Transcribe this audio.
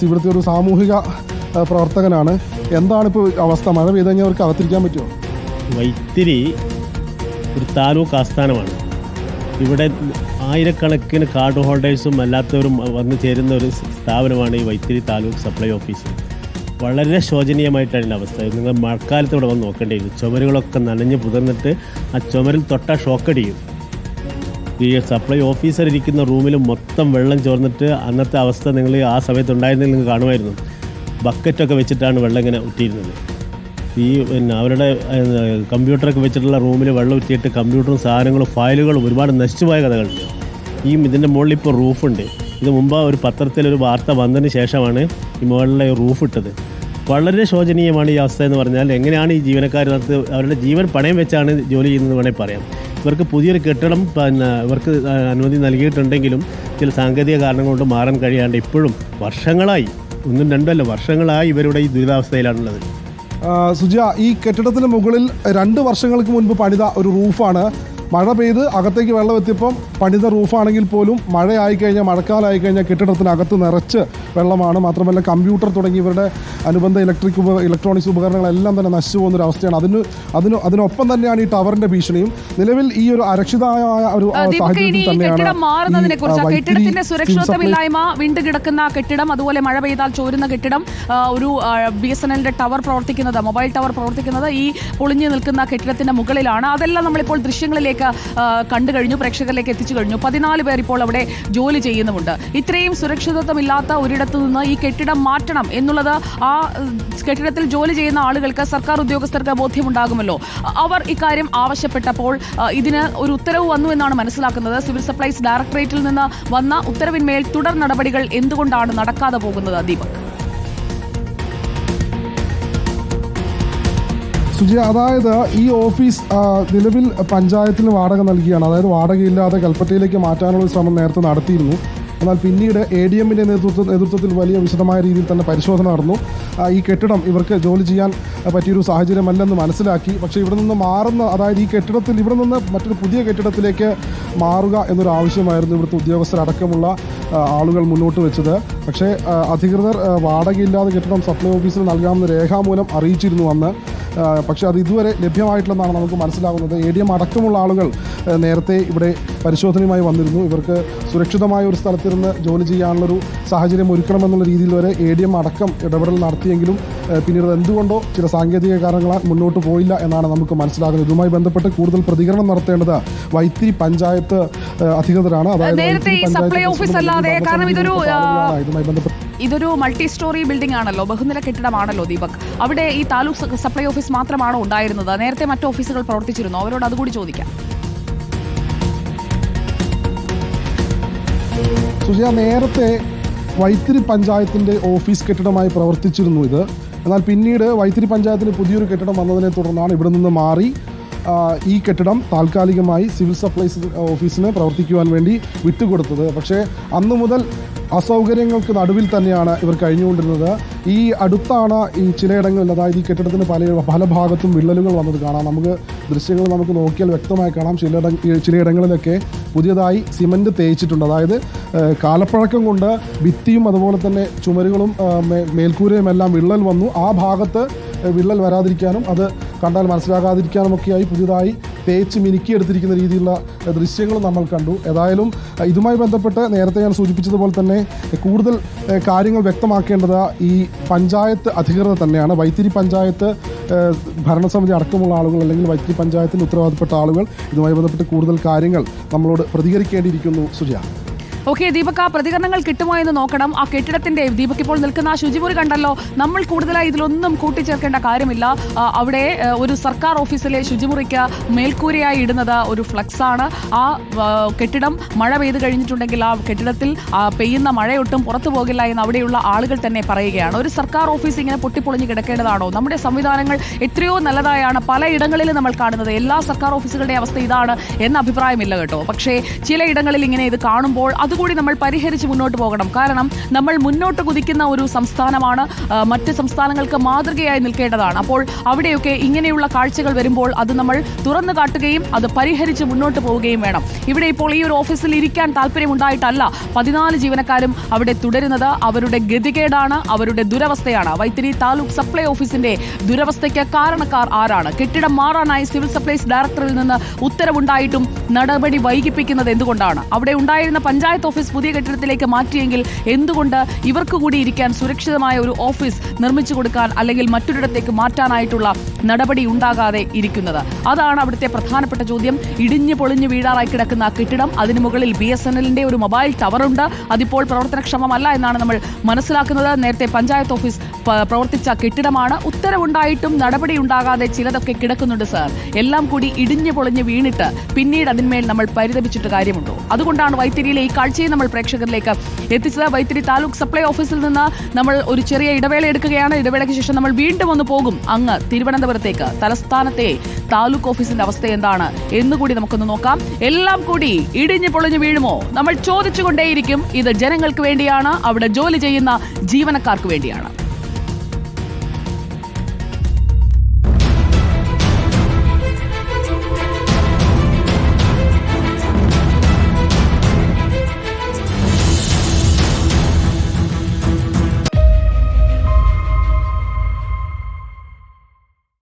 ഇവിടുത്തെ ഒരു സാമൂഹിക പ്രവർത്തകനാണ്. എന്താണിപ്പോൾ അവസ്ഥ? മഴ പെയ്ത് കഴിഞ്ഞാൽ അവർക്ക് അകത്തിരിക്കാൻ പറ്റുമോ? വൈത്തിരി ഒരു താലൂക്ക് ആസ്ഥാനമാണ്. ഇവിടെ ആയിരക്കണക്കിന് കാർഡ് ഹോൾഡേഴ്സും അല്ലാത്തവരും വന്നു ചേരുന്ന ഒരു സ്ഥാപനമാണ് ഈ വൈത്തിരി താലൂക്ക് സപ്ലൈ ഓഫീസ്. വളരെ ശോചനീയമായിട്ടാണ് ഇതിൻ്റെ അവസ്ഥ. നിങ്ങൾ മഴക്കാലത്ത് ഇവിടെ വന്ന് നോക്കേണ്ടിയിരുന്നു. ചുമരുകളൊക്കെ നനഞ്ഞ് പുതർന്നിട്ട് ആ ചുമരിൽ തൊട്ടാൽ ഷോക്കടിയും. ഈ സപ്ലൈ ഓഫീസർ ഇരിക്കുന്ന റൂമിൽ മൊത്തം വെള്ളം ചോർന്നിട്ട് അന്നത്തെ അവസ്ഥ നിങ്ങൾ ആ സമയത്ത് ഉണ്ടായിരുന്നെങ്കിൽ നിങ്ങൾ കാണുമായിരുന്നു. ബക്കറ്റൊക്കെ വെച്ചിട്ടാണ് വെള്ളം ഇങ്ങനെ ഉറ്റിയിരുന്നത്. ഈ അവരുടെ കമ്പ്യൂട്ടറൊക്കെ വെച്ചിട്ടുള്ള റൂമിൽ വെള്ളം ഉറ്റിയിട്ട് കമ്പ്യൂട്ടറും സാധനങ്ങളും ഫയലുകളും ഒരുപാട് നശിച്ചുപോയ കഥകളുണ്ട്. ഇതിൻ്റെ മുകളിൽ ഇപ്പോൾ റൂഫുണ്ട്. ഇത് മുമ്പ് ഒരു പത്രത്തിലൊരു വാർത്ത വന്നതിന് ശേഷമാണ് ഈ മുകളിലെ റൂഫ് ഇട്ടത്. വളരെ ശോചനീയമാണ് ഈ അവസ്ഥ എന്ന് പറഞ്ഞാൽ. എങ്ങനെയാണ് ഈ ജീവനക്കാർ അവരുടെ ജീവൻ പണയം വെച്ചാണ് ജോലി ചെയ്യുന്നത് വേണമെങ്കിൽ പറയാം. ഇവർക്ക് പുതിയൊരു കെട്ടിടം ഇവർക്ക് അനുമതി നൽകിയിട്ടുണ്ടെങ്കിലും ചില സാങ്കേതിക കാരണങ്ങൾ കൊണ്ട് മാറാൻ കഴിയാണ്ട് ഇപ്പോഴും വർഷങ്ങളായി, ഒന്നും രണ്ടല്ല വർഷങ്ങളായി ഇവരുടെ ഈ ദുരിതാവസ്ഥയിലാണുള്ളത്. സുജിയ, ഈ കെട്ടിടത്തിന് മുകളിൽ 2 വർഷങ്ങൾക്ക് മുൻപ് പണിത ഒരു റൂഫാണ്. മഴ പെയ്ത് അകത്തേക്ക് വെള്ളം എത്തിയപ്പം പണിത റൂഫാണെങ്കിൽ പോലും മഴയായിക്കഴിഞ്ഞാൽ, മഴക്കാലമായി കഴിഞ്ഞാൽ കെട്ടിടത്തിനകത്ത് നിറച്ച് വെള്ളമാണ്. മാത്രമല്ല കമ്പ്യൂട്ടർ തുടങ്ങി ഇവരുടെ അനുബന്ധ ഇലക്ട്രോണിക്സ് ഉപകരണങ്ങളെല്ലാം തന്നെ നശിച്ചു പോകുന്നൊരവസ്ഥയാണ്. അതിനൊപ്പം തന്നെയാണ് ഈ ടവറിന്റെ ഭീഷണിയും. നിലവിൽ ഈ ഒരു അരക്ഷിതമായ ഒരു സാഹചര്യത്തിൽ തന്നെയാണ് കെട്ടിടത്തിന്റെ സുരക്ഷിതത്വമില്ലായ്മ, വീണ്ടുകിടക്കുന്ന കെട്ടിടം, അതുപോലെ മഴ പെയ്താൽ ചോരുന്ന കെട്ടിടം, ഒരു BSNLന്റെ ടവർ പ്രവർത്തിക്കുന്നത്, മൊബൈൽ ടവർ പ്രവർത്തിക്കുന്നത് ഈ പൊളിഞ്ഞു നിൽക്കുന്ന കെട്ടിടത്തിന്റെ മുകളിലാണ്. അതെല്ലാം നമ്മളിപ്പോൾ ദൃശ്യങ്ങളിലേക്ക് കണ്ടു കഴിഞ്ഞു, പ്രേക്ഷകരിലേക്ക് എത്തിച്ചു കഴിഞ്ഞു. 14 പേർ ഇപ്പോൾ അവിടെ ജോലി ചെയ്യുന്നുമുണ്ട്. ഇത്രയും സുരക്ഷിതത്വമില്ലാത്ത ഒരിടത്തു നിന്ന് ഈ കെട്ടിടം മാറ്റണം എന്നുള്ളത് ആ കെട്ടിടത്തിൽ ജോലി ചെയ്യുന്ന ആളുകൾക്ക്, സർക്കാർ ഉദ്യോഗസ്ഥർക്ക് ബോധ്യമുണ്ടാകുമല്ലോ. അവർ ഇക്കാര്യം ആവശ്യപ്പെട്ടപ്പോൾ ഇതിന് ഒരു ഉത്തരവ് വന്നു എന്നാണ് മനസ്സിലാക്കുന്നത്. സിവിൽ സപ്ലൈസ് ഡയറക്ടറേറ്റിൽ നിന്ന് വന്ന ഉത്തരവിന്മേൽ തുടർ നടപടികൾ എന്തുകൊണ്ടാണ് നടക്കാതെ പോകുന്നത്? ദീപക്. സുജിയ, അതായത് ഈ ഓഫീസ് നിലവിൽ പഞ്ചായത്തിന് വാടക നൽകിയാണ്. അതായത് വാടകയില്ലാതെ കൽപ്പറ്റയിലേക്ക് മാറ്റാനുള്ള ശ്രമം നേരത്തെ നടത്തിയിരുന്നു. എന്നാൽ പിന്നീട് ADMന്റെ നേതൃത്വത്തിൽ വലിയ വിശദമായ രീതിയിൽ തന്നെ പരിശോധന നടന്നു. ഈ കെട്ടിടം ഇവർക്ക് ജോലി ചെയ്യാൻ പറ്റിയൊരു സാഹചര്യമല്ലെന്ന് മനസ്സിലാക്കി. പക്ഷേ ഇവിടെ നിന്ന് മാറുന്ന, അതായത് ഈ കെട്ടിടത്തിൽ ഇവിടെ നിന്ന് മറ്റൊരു പുതിയ കെട്ടിടത്തിലേക്ക് മാറുക എന്നൊരു ആവശ്യമായിരുന്നു ഇവിടുത്തെ ഉദ്യോഗസ്ഥരടക്കമുള്ള ആളുകൾ മുന്നോട്ട് വെച്ചത്. പക്ഷേ അധികൃതർ വാടകയില്ലാതെ കെട്ടിടം സപ്ലൈ ഓഫീസിൽ നൽകാമെന്ന് രേഖാമൂലം അറിയിച്ചിരുന്നു അന്ന്. പക്ഷേ അത് ഇതുവരെ ലഭ്യമായിട്ടില്ലെന്നാണ് നമുക്ക് മനസ്സിലാകുന്നത്. ADM അടക്കമുള്ള ആളുകൾ നേരത്തെ ഇവിടെ പരിശോധനയുമായി വന്നിരുന്നു. ഇവർക്ക് സുരക്ഷിതമായ ഒരു സ്ഥലത്തിരുന്ന് ജോലി ചെയ്യാനുള്ളൊരു സാഹചര്യം ഒരുക്കണമെന്നുള്ള രീതിയിൽ വരെ ADM അടക്കം ഇടപെടൽ നടത്തിയെങ്കിലും പിന്നീട് എന്തുകൊണ്ടോ ചില സാങ്കേതിക കാരണങ്ങളാൽ മുന്നോട്ട് പോയില്ല എന്നാണ് നമുക്ക് മനസ്സിലാകുന്നത്. ഇതുമായി ബന്ധപ്പെട്ട് കൂടുതൽ പ്രതികരണം നടത്തേണ്ടത് വൈത്തിരി പഞ്ചായത്ത് അധികൃതരാണ്. അതായത് ഇതുമായി ബന്ധപ്പെട്ട് ഇതൊരു മൾട്ടി സ്റ്റോറി ബിൽഡിംഗ് ആണല്ലോ, ബഹുനില കെട്ടിടമാണല്ലോ ദീപക്. അവിടെ ഈ താലൂക്ക് സപ്ലൈ ഓഫീസ് മാത്രമാണോ ഉണ്ടായിരുന്നത്? നേരത്തെ മറ്റു ഓഫീസുകൾ പ്രവർത്തിച്ചിരുന്നു? അവരോട് അതുകൂടി ചോദിക്കാം. സുജിയ, നേരത്തെ വൈത്തിരി പഞ്ചായത്തിൻ്റെ ഓഫീസ് കെട്ടിടമായി പ്രവർത്തിച്ചിരുന്നു ഇത്. എന്നാൽ പിന്നീട് വൈത്തിരി പഞ്ചായത്തിന് പുതിയൊരു കെട്ടിടം വന്നതിനെ തുടർന്നാണ് ഇവിടെ നിന്ന് മാറി ഈ കെട്ടിടം താൽക്കാലികമായി സിവിൽ സപ്ലൈസ് ഓഫീസിന് പ്രവർത്തിക്കുവാൻ വേണ്ടി വിട്ടുകൊടുത്തത്. പക്ഷേ അന്നു മുതൽ അസൗകര്യങ്ങൾക്ക് നടുവിൽ തന്നെയാണ് ഇവർ കഴിഞ്ഞുകൊണ്ടിരുന്നത്. ഈ അടുത്താണ് ഈ ചിലയിടങ്ങളിൽ, അതായത് ഈ കെട്ടിടത്തിന് പല ഭാഗത്തും വിള്ളലുകൾ വന്നത് കാണാം. നമുക്ക് ദൃശ്യങ്ങൾ നമുക്ക് നോക്കിയാൽ വ്യക്തമായി കാണാം. ചിലയിടങ്ങളിലൊക്കെ പുതിയതായി സിമൻറ്റ് തേച്ചിട്ടുണ്ട്. അതായത് കാലപ്പഴക്കം കൊണ്ട് ഭിത്തിയും അതുപോലെ തന്നെ ചുമരുകളും മേൽക്കൂരയും എല്ലാം വിള്ളൽ വന്നു. ആ ഭാഗത്ത് വിള്ളൽ വരാതിരിക്കാനും അത് കണ്ടാൽ മനസ്സിലാകാതിരിക്കാനുമൊക്കെയായി പുതിയതായി തേച്ച് മിനുക്കിയെടുത്തിരിക്കുന്ന രീതിയിലുള്ള ദൃശ്യങ്ങളും നമ്മൾ കണ്ടു. ഏതായാലും ഇതുമായി ബന്ധപ്പെട്ട് നേരത്തെ ഞാൻ സൂചിപ്പിച്ചതുപോലെ തന്നെ കൂടുതൽ കാര്യങ്ങൾ വ്യക്തമാക്കേണ്ടത് ഈ പഞ്ചായത്ത് അധികൃതർ തന്നെയാണ്. വൈത്തിരി പഞ്ചായത്ത് ഭരണസമിതി അടക്കമുള്ള ആളുകൾ, അല്ലെങ്കിൽ വൈത്തിരി പഞ്ചായത്തിന് ഉത്തരവാദപ്പെട്ട ആളുകൾ ഇതുമായി ബന്ധപ്പെട്ട് കൂടുതൽ കാര്യങ്ങൾ നമ്മളോട് പ്രതികരിക്കേണ്ടിയിരിക്കുന്നു. സുജിയ. ഓക്കെ ദീപക്, ആ പ്രതികരണങ്ങൾ കിട്ടുമോ എന്ന് നോക്കണം. ആ കെട്ടിടത്തിന്റെ, ദീപക് ഇപ്പോൾ നിൽക്കുന്ന ആ ശുചിമുറി കണ്ടല്ലോ, നമ്മൾ കൂടുതലായി ഇതിലൊന്നും കൂട്ടിച്ചേർക്കേണ്ട കാര്യമില്ല. അവിടെ ഒരു സർക്കാർ ഓഫീസിലെ ശുചിമുറിക്ക് മേൽക്കൂരയായി ഇടുന്നത് ഒരു ഫ്ലക്സ് ആണ്. ആ കെട്ടിടം മഴ പെയ്ത് കഴിഞ്ഞിട്ടുണ്ടെങ്കിൽ ആ കെട്ടിടത്തിൽ പെയ്യുന്ന മഴയൊട്ടും പുറത്തു പോകില്ല എന്ന് അവിടെയുള്ള ആളുകൾ തന്നെ പറയുകയാണ്. ഒരു സർക്കാർ ഓഫീസ് ഇങ്ങനെ പൊട്ടിപ്പൊളിഞ്ഞ് കിടക്കേണ്ടതാണോ? നമ്മുടെ സംവിധാനങ്ങൾ എത്രയോ നല്ലതായാണ് പലയിടങ്ങളിലും നമ്മൾ കാണുന്നത്. എല്ലാ സർക്കാർ ഓഫീസുകളുടെ അവസ്ഥ ഇതാണ് എന്ന അഭിപ്രായമില്ല കേട്ടോ. പക്ഷേ ചിലയിടങ്ങളിൽ ഇങ്ങനെ ഇത് കാണുമ്പോൾ അതുകൂടി ഇതുകൂടി നമ്മൾ പരിഹരിച്ച് മുന്നോട്ട് പോകണം. കാരണം നമ്മൾ മുന്നോട്ട് കുതിക്കുന്ന ഒരു സംസ്ഥാനമാണ്, മറ്റ് സംസ്ഥാനങ്ങൾക്ക് മാതൃകയായി നിൽക്കേണ്ടതാണ്. അപ്പോൾ അവിടെയൊക്കെ ഇങ്ങനെയുള്ള കാഴ്ചകൾ വരുമ്പോൾ അത് നമ്മൾ തുറന്നു കാട്ടുകയും അത് പരിഹരിച്ച് മുന്നോട്ട് പോവുകയും വേണം. ഇവിടെ ഇപ്പോൾ ഈ ഒരു ഓഫീസിൽ ഇരിക്കാൻ താല്പര്യമുണ്ടായിട്ടല്ല 14 ജീവനക്കാരും അവിടെ തുടരുന്നത്. അവരുടെ ഗതികേടാണ്, അവരുടെ ദുരവസ്ഥയാണ്. വൈത്തിരി താലൂക്ക് സപ്ലൈ ഓഫീസിന്റെ ദുരവസ്ഥയ്ക്ക് കാരണക്കാർ ആരാണ്? കെട്ടിടം മാറാനായി സിവിൽ സപ്ലൈസ് ഡയറക്ടറിൽ നിന്ന് ഉത്തരവുണ്ടായിട്ടും നടപടി വൈകിപ്പിക്കുന്നത് എന്തുകൊണ്ടാണ്? അവിടെ ഉണ്ടായിരുന്ന പഞ്ചായത്ത് ഓഫീസ് പുതിയ കെട്ടിടത്തിലേക്ക് മാറ്റിയെങ്കിൽ എന്തുകൊണ്ട് ഇവർക്ക് കൂടി ഇരിക്കാൻ സുരക്ഷിതമായ ഒരു ഓഫീസ് നിർമ്മിച്ചു കൊടുക്കാൻ അല്ലെങ്കിൽ മറ്റൊരിടത്തേക്ക് മാറ്റാനായിട്ടുള്ള നടപടി ഉണ്ടാകാതെ ഇരിക്കുന്നത്? അതാണ് അവിടുത്തെ പ്രധാനപ്പെട്ട ചോദ്യം. ഇടിഞ്ഞു പൊളിഞ്ഞു വീഴാറായി കിടക്കുന്ന ആ കെട്ടിടം, അതിന് മുകളിൽ BSNLന്റെ ഒരു മൊബൈൽ ടവറുണ്ട്. അതിപ്പോൾ പ്രവർത്തനക്ഷമമല്ല എന്നാണ് നമ്മൾ മനസ്സിലാക്കുന്നത്. നേരത്തെ പഞ്ചായത്ത് ഓഫീസ് പ്രവർത്തിച്ച കെട്ടിടമാണ്. ഉത്തരവുണ്ടായിട്ടും നടപടി ഉണ്ടാകാതെ ചിലതൊക്കെ കിടക്കുന്നുണ്ട് സർ. എല്ലാം കൂടി ഇടിഞ്ഞു പൊളിഞ്ഞ് വീണിട്ട് പിന്നീട് അതിന്മേൽ നമ്മൾ പരിതപിച്ചിട്ട് കാര്യമുണ്ടോ? അതുകൊണ്ടാണ് വൈത്തിരിയിലെ ഈ കാഴ്ചയെ നമ്മൾ പ്രേക്ഷകരിലേക്ക് എത്തിച്ചത്. വൈത്തിരി താലൂക്ക് സപ്ലൈ ഓഫീസിൽ നിന്ന് നമ്മൾ ഒരു ചെറിയ ഇടവേള എടുക്കുകയാണ്. ഇടവേളയ്ക്ക് ശേഷം നമ്മൾ വീണ്ടും ഒന്ന് പോകും അങ്ങ് തിരുവനന്തപുരത്തേക്ക്. തലസ്ഥാനത്തെ താലൂക്ക് ഓഫീസിന്റെ അവസ്ഥ എന്താണ് എന്നുകൂടി നമുക്കൊന്ന് നോക്കാം. എല്ലാം കൂടി ഇടിഞ്ഞു പൊളിഞ്ഞു വീഴുമോ? നമ്മൾ ചോദിച്ചുകൊണ്ടേയിരിക്കും. ഇത് ജനങ്ങൾക്ക് വേണ്ടിയാണ്, അവിടെ ജോലി ചെയ്യുന്ന ജീവനക്കാർക്ക് വേണ്ടിയാണ്.